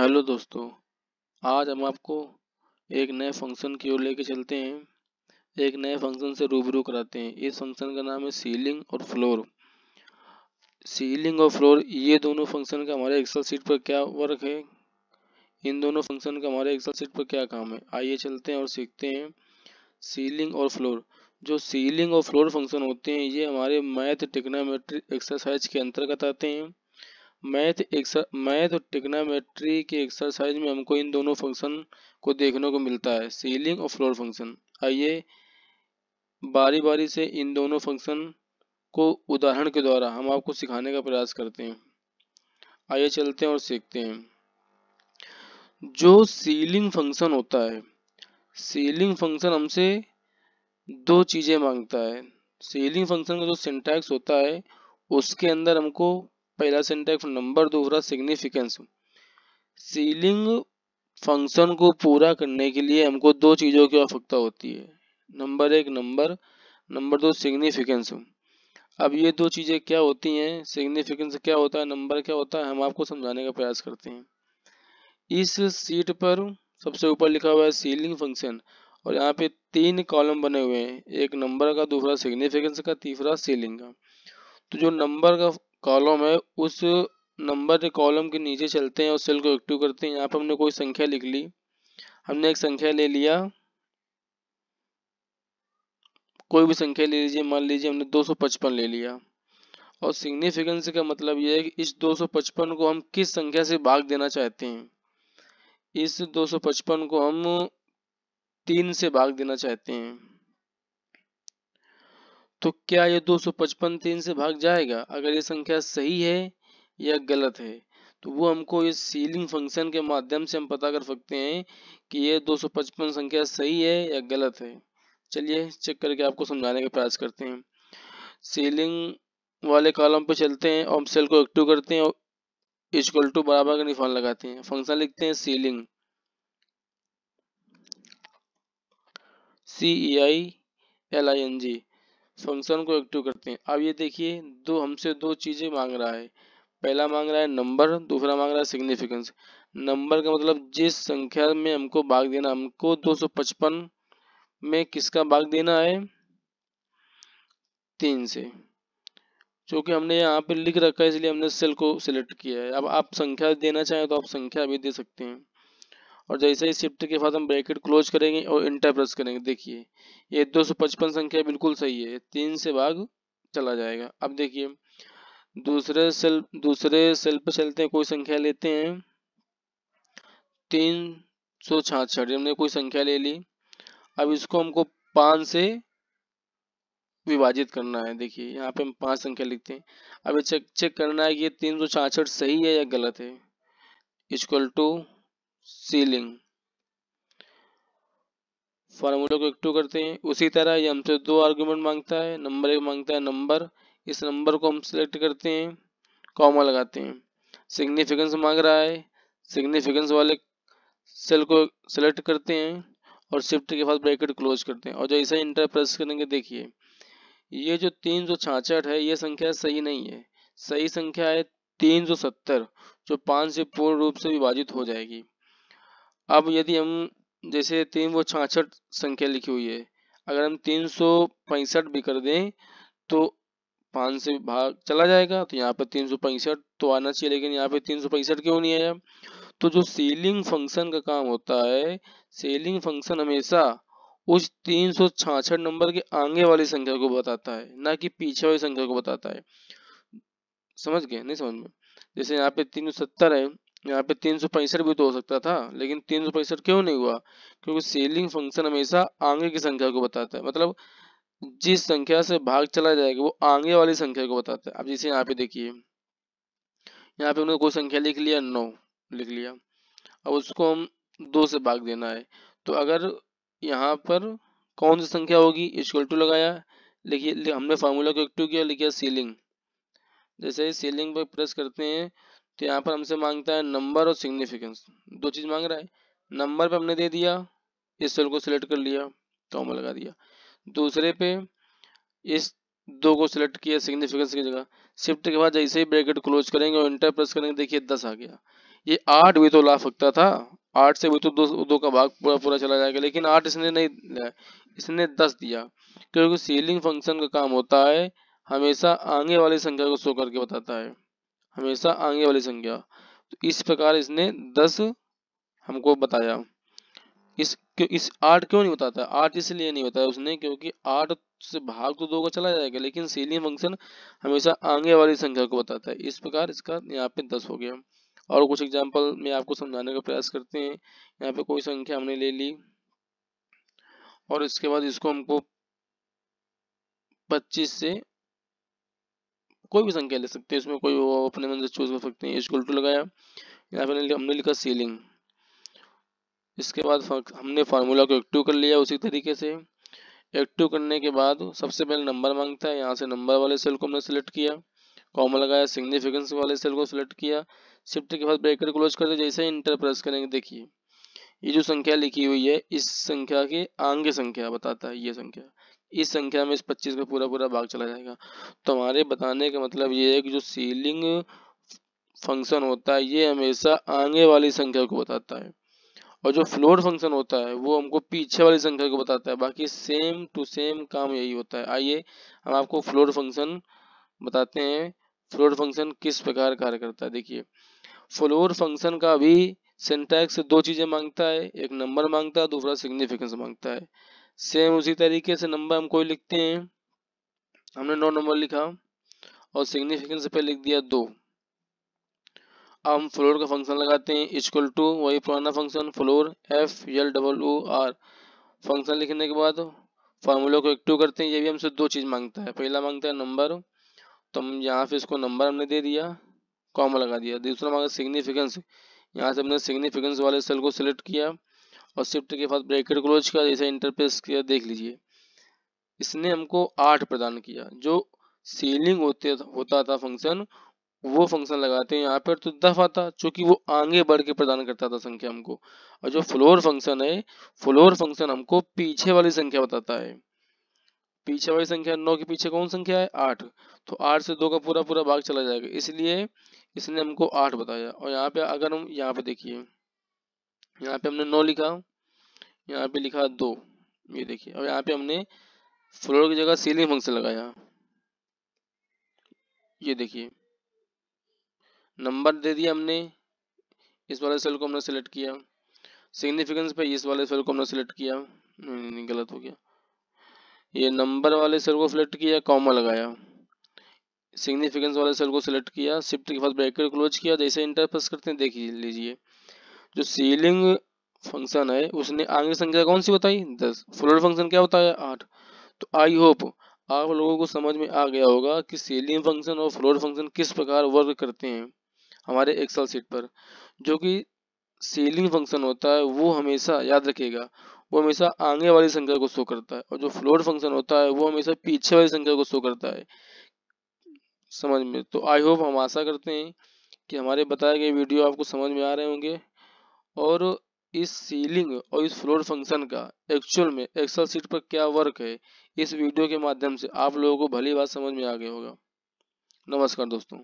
Hello दोस्तों, आज हम आपको एक नए फंक्शन की ओर लेके चलते हैं। एक नए फंक्शन से रूबरू कराते हैं। इस फंक्शन का नाम है सीलिंग और फ्लोर। सीलिंग और फ्लोर ये दोनों फंक्शन का हमारे एक्सेल सीट पर क्या वर्क है, इन दोनों फंक्शन का हमारे एक्सेल सीट पर क्या काम है, आइए चलते हैं और सीखते हैं। सीलिंग और फ्लोर, जो सीलिंग और फ्लोर फंक्शन होते हैं ये हमारे मैथ ट्रिग्नोमेट्री एक्सरसाइज के अंतर्गत आते हैं। मैथ और ट्रिग्नोमेट्री के एक्सरसाइज में हमको इन दोनों फंक्शन को देखने को मिलता है, सीलिंग और फ्लोर फंक्शन। आइए बारी बारी से इन दोनों फंक्शन को उदाहरण के द्वारा हम आपको सिखाने का प्रयास करते हैं। आइए चलते हैं और सीखते हैं। जो सीलिंग फंक्शन होता है, सीलिंग फंक्शन हमसे दो चीजें मांगता है। सीलिंग फंक्शन का जो सिंटैक्स होता है उसके अंदर हमको पहला सिंटैक्स नंबर, दूसरा सिग्निफिकेंस। सीलिंग फंक्शन को पूरा करने के लिए हमको दो चीज़ों की आवश्यकता होती है, नंबर एक नंबर, नंबर दो सिग्निफिकेंस। अब ये दो चीज़ें क्या होती हैं, सिग्निफिकेंस क्या होता है, नंबर क्या होता है, हम आपको समझाने का प्रयास करते हैं। इस सीट पर सबसे ऊपर लिखा हुआ है सीलिंग फंक्शन और यहाँ पे तीन कॉलम बने हुए हैं, एक नंबर का, दूसरा सिग्निफिकेंस का, तीसरा सीलिंग का। तो जो नंबर का कॉलम है उस नंबर के कॉलम के नीचे चलते हैं और सेल को एक्टिव करते हैं। यहाँ पर हमने कोई संख्या लिख ली, हमने एक संख्या ले लिया, कोई भी संख्या ले लीजिए, मान लीजिए हमने 255 ले लिया। और सिग्निफिकेंस का मतलब यह है कि इस 255 को हम किस संख्या से भाग देना चाहते हैं। इस 255 को हम 3 से भाग देना चाहते हैं। तो क्या ये 255 3 से भाग जाएगा? अगर ये संख्या सही है या गलत है तो वो हमको इस सीलिंग फंक्शन के माध्यम से हम पता कर सकते हैं कि ये 255 संख्या सही है या गलत है। चलिए चेक करके आपको समझाने का प्रयास करते हैं। सीलिंग वाले कॉलम पे चलते हैं और हम सेल को एक्टिव करते हैं और इक्वल टू बराबर का निशान लगाते हैं। फंक्शन लिखते हैं सीलिंग, CEILING। फंक्शन को एक्टिव करते हैं। अब ये देखिए हमसे दो चीजें मांग रहा है, पहला मांग रहा है नंबर, दूसरा मांग रहा है सिग्निफिकेंस। नंबर का मतलब जिस संख्या में हमको भाग देना, हमको 255 में किसका भाग देना है, 3 से। क्योंकि हमने यहाँ पे लिख रखा है इसलिए हमने सेल को सिलेक्ट किया है। अब आप संख्या देना चाहें तो आप संख्या भी दे सकते हैं। और जैसे ही शिफ्ट के बाद हम ब्रैकेट क्लोज करेंगे और इंटर प्रेस करेंगे, देखिए ये 255 संख्या बिल्कुल सही है, 3 से भाग चला जाएगा। अब देखिए दूसरे सेल पे चलते हैं, कोई संख्या लेते हैं 366, हमने कोई संख्या ले ली। अब इसको हमको 5 से विभाजित करना है। देखिए यहाँ पे हम 5 संख्या लिखते हैं। अब चेक करना है कि ये 366 सही है या गलत है। इक्वल टू सीलिंग, फार्मूला को एक्टिव करते हैं। उसी तरह ये हमसे दो आर्गुमेंट मांगता है, नंबर एक मांगता है नंबर, इस नंबर को हम सिलेक्ट करते हैं, कॉमा लगाते हैं। सिग्निफिकेंस मांग रहा है, सिग्निफिकेंस वाले सेल को सिलेक्ट करते हैं और शिफ्ट के बाद ब्रैकेट क्लोज करते हैं। और जैसे इंटर प्रेस करेंगे, देखिए ये जो 366 है ये संख्या सही नहीं है, सही संख्या है 370 जो 5 से पूर्ण रूप से विभाजित हो जाएगी। अब यदि हम जैसे 366 संख्या लिखी हुई है, अगर हम 365 भी कर दें तो 5 से भाग चला जाएगा, तो यहाँ पे 365 तो आना चाहिए, लेकिन यहाँ पे 365 क्यों नहीं आया। तो जो सीलिंग फंक्शन का काम होता है, सीलिंग फंक्शन हमेशा उस 366 नंबर के आगे वाली संख्या को बताता है, ना कि पीछे वाली संख्या को बताता है। समझ गए? नहीं समझ में? जैसे यहाँ पे 370 है, यहाँ पे 365 भी तो हो सकता था, लेकिन 365 क्यों नहीं हुआ? क्योंकि सीलिंग फंक्शन हमेशा आगे की संख्या को बताता है, मतलब जिस संख्या से भाग चला जाएगा वो आगे वाली संख्या को बताता है। अब जैसे यहाँ पे देखिए, यहाँ पे उन्होंने कोई संख्या लिख लिया, 9 लिख लिया। अब उसको हम 2 से भाग देना है, तो अगर यहाँ पर कौन सी संख्या होगी, इक्वल टू लगाया, लिखिए हमने फार्मूला को एक्टिव किया, लिखा सीलिंग। जैसे ही सीलिंग पर प्रेस करते हैं तो यहाँ पर हमसे मांगता है नंबर और सिग्निफिकेंस, दो चीज मांग रहा है। नंबर पे हमने दे दिया, इस सेल को सिलेक्ट कर लिया, कॉमा लगा दिया। दूसरे पे इस 2 को सिलेक्ट किया सिग्निफिकेंस की जगह, शिफ्ट के बाद जैसे ही ब्रैकेट क्लोज करेंगे और इंटर प्रेस करेंगे, देखिए 10 आ गया। ये 8 भी तो ला सकता था, 8 से भी तो दो का भाग पूरा पूरा चला जाएगा, लेकिन 8 इसने नहीं दिया, इसने 10 दिया। क्योंकि सीलिंग फंक्शन का काम होता है हमेशा आगे वाली संख्या को शो करके बताता है, हमेशा आगे वाली संख्या। तो इस प्रकार इसने 10 हमको बताया। इस 8 क्यों नहीं बताता, 8 इसलिए नहीं बताया उसने क्योंकि 8 से भाग तो 2 का चला जाएगा, लेकिन सीलिंग फंक्शन हमेशा आगे वाली संख्या को बताता है। इस प्रकार इसका यहाँ पे 10 हो गया। और कुछ एग्जांपल में आपको समझाने का प्रयास करते हैं। यहाँ पे कोई संख्या हमने ले ली और इसके बाद इसको हमको 25 से कोई भी संख्या ले सकते हैं, इसमें कोई वो अपने मन से चूज कर सकते हैं। इक्वल टू लगाया, यहाँ पे हमने लिखा सीलिंग। इसके बाद हमने फार्मूला को एक्टिव कर लिया उसी तरीके से। एक्टिव करने के बाद सबसे पहले नंबर मांगता है, यहाँ से नंबर वाले सेल को हमने सिलेक्ट किया, कॉमा लगाया, सिग्निफिकेंस वाले सेल को सिलेक्ट किया, शिफ्ट के बाद ब्रैकेट क्लोज कर दिया। जैसे ही इंटर प्रेस करेंगे देखिए ये जो संख्या लिखी हुई है इस संख्या के आगे संख्या बताता है, ये संख्या, इस संख्या में इस 25 का पूरा पूरा भाग चला जाएगा। तो हमारे बताने का मतलब ये है कि जो सीलिंग फंक्शन होता है ये हमेशा आगे वाली संख्या को बताता है, और जो फ्लोट फंक्शन होता है वो हमको पीछे वाली संख्या को बताता है। बाकी सेम टू सेम काम यही होता है। आइए हम आपको फ्लोट फंक्शन बताते हैं, फ्लोट फंक्शन किस प्रकार कार्य करता है। देखिए फ्लोट फंक्शन का भी सिंटैक्स दो चीजें मांगता है, एक नंबर मांगता है, दूसरा सिग्निफिकेंस मांगता है। सेम उसी तरीके से नंबर हम कोई लिखते हैं, हमने 9 नंबर लिखा और सिग्निफिकेंस पे लिख दिया 2। अब हम फ्लोर का फंक्शन लगाते हैं, इक्वल टू वही पुराना फंक्शन फ्लोर FLOOR। फंक्शन लिखने के बाद फार्मूला को एक्टिव करते हैं। ये भी हमसे दो चीज मांगता है, पहला मांगता है नंबर, तो हम यहाँ पे इसको नंबर हमने दे दिया, कॉमा लगा दिया। दूसरा मांगा सिग्निफिकेंस, यहाँ से हमने सिग्निफिकेंस वाले सेल को सिलेक्ट किया और शिफ्ट के बाद ब्रैकेट क्लोज किया। जैसे इंटरप्रेस किया देख लीजिए इसने हमको 8 प्रदान किया। जो सीलिंग होता था फंक्शन वो फंक्शन लगाते हैं यहाँ पर तो 10 आता, चूंकि वो आगे बढ़ के प्रदान करता था संख्या हमको। और जो फ्लोर फंक्शन है, फ्लोर फंक्शन हमको पीछे वाली संख्या बताता है। पीछे वाली संख्या 9 के पीछे कौन संख्या है 8, तो 8 से 2 का पूरा पूरा भाग चला जाएगा, इसलिए इसने हमको 8 बताया। और यहाँ पे अगर हम यहाँ पे देखिए, यहाँ पे हमने 9 लिखा, यहाँ पे लिखा 2, ये देखिए। और यहाँ पे हमने फ्लोर की जगह सीलिंग फंक्शन लगाया, ये देखिए नंबर दे दिया हमने, इस वाले सेल को हमने सेलेक्ट किया, सिग्निफिकेंस पे इस वाले सेल को हमने सेलेक्ट किया, नहीं गलत हो गया, ये नंबर वाले सेल को सिलेक्ट किया, कॉमा लगाया, सिग्निफिकेंस वाले सेल को सिलेक्ट किया, शिफ्ट के बाद ब्रैकेट क्लोज किया। जैसे इंटर प्रेस करते हैं देख लीजिए जो सीलिंग फंक्शन है उसने आगे संख्या कौन सी बताई 10, फ्लोट फंक्शन क्या होता है 8। तो आई होप आप लोगों को समझ में आ गया होगा कि सीलिंग फंक्शन और फ्लोट फंक्शन किस प्रकार वर्क करते हैं हमारे एक्सेल शीट पर। जो कि सीलिंग फंक्शन होता है वो हमेशा याद रखिएगा, वो हमेशा आगे वाली संख्या को शो करता है, और जो फ्लोट फंक्शन होता है वो हमेशा पीछे वाली संख्या को शो करता है, समझ में। तो आई होप हम आशा करते हैं कि हमारे बताए गए वीडियो आपको समझ में आ रहे होंगे, और इस सीलिंग और इस फ्लोट फंक्शन का एक्चुअल में एक्सेल शीट पर क्या वर्क है इस वीडियो के माध्यम से आप लोगों को भली बात समझ में आ गया होगा। नमस्कार दोस्तों।